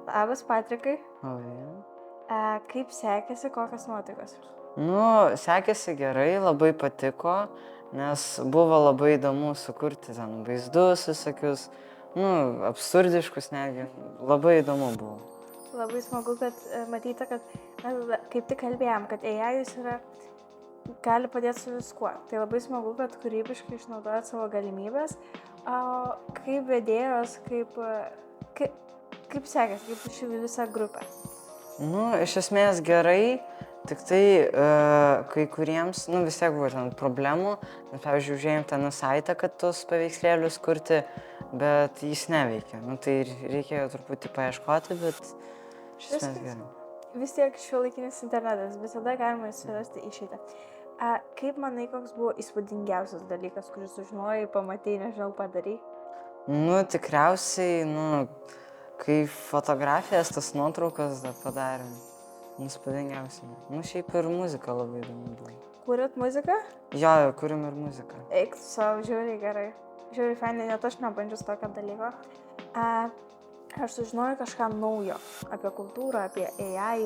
Labas, Patrikai. O, ja. Kaip sekėsi, kokios nuotaikos? Sekėsi gerai, labai patiko, nes buvo labai įdomu sukurti ten vaizdus visokius, absurdiškus netgi, labai įdomu buvo. Labai smagu, kad matyti, kad mes kaip tik kalbėjom, kad AI gali padėti su viskuo. Tai labai smagu, kad kūrybiškai išnaudojat savo galimybės. Kaip vedėjos, kaip sekėsi, kaip ši visa grupė? Iš esmės gerai, tik tai kai kuriems, vis tiek buvo ten problemų, nes, pavyzdžiui, užėjom ten saitą, kad tos paveikslėlius kurti, bet jis neveikia. Tai reikėjo truputį paieškoti, bet iš esmės gerai. Vis tiek šiuolaikinis internetas, visada galima surasti išeitį. Kaip manai, koks buvo įspūdingiausias dalykas, kurį sužinojai, pamatei, nežinau, padarai? Tikriausiai, kai fotografijas, tas nuotraukas padarėm, įspūdingiausiai. Šiaip ir muzika labai įdomu buvo. Kūrėt muziką? Jo, kūrėm ir muziką. Eik tu savo, žiūri gerai. Žiūri fainai, net aš nebandžius tokio dalyko. Aš sužinojau kažką naujo apie kultūrą, apie AI.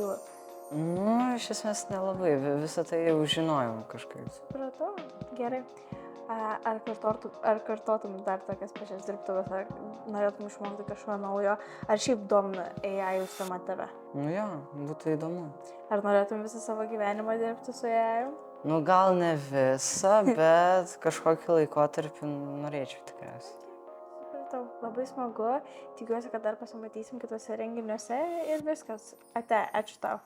Iš esmės nelabai, visą tai jau žinojau kažkaip. Supratau, gerai. Ar kartotum dar tokias pačias dirbtuvės, ar norėtum išmokti kažko naujo, ar šiaip domina AI užsiema tave? Jo, būtų įdomu. Ar norėtum visą savo gyvenimą dirbti su AI? Gal ne visą, bet kažkokį laikotarpį norėčiau tikriausiai. Supratau, labai smagu. Tikiuosi, kad dar pasimatysim kitose renginiuose ir viskas. Ate, ačiū tau.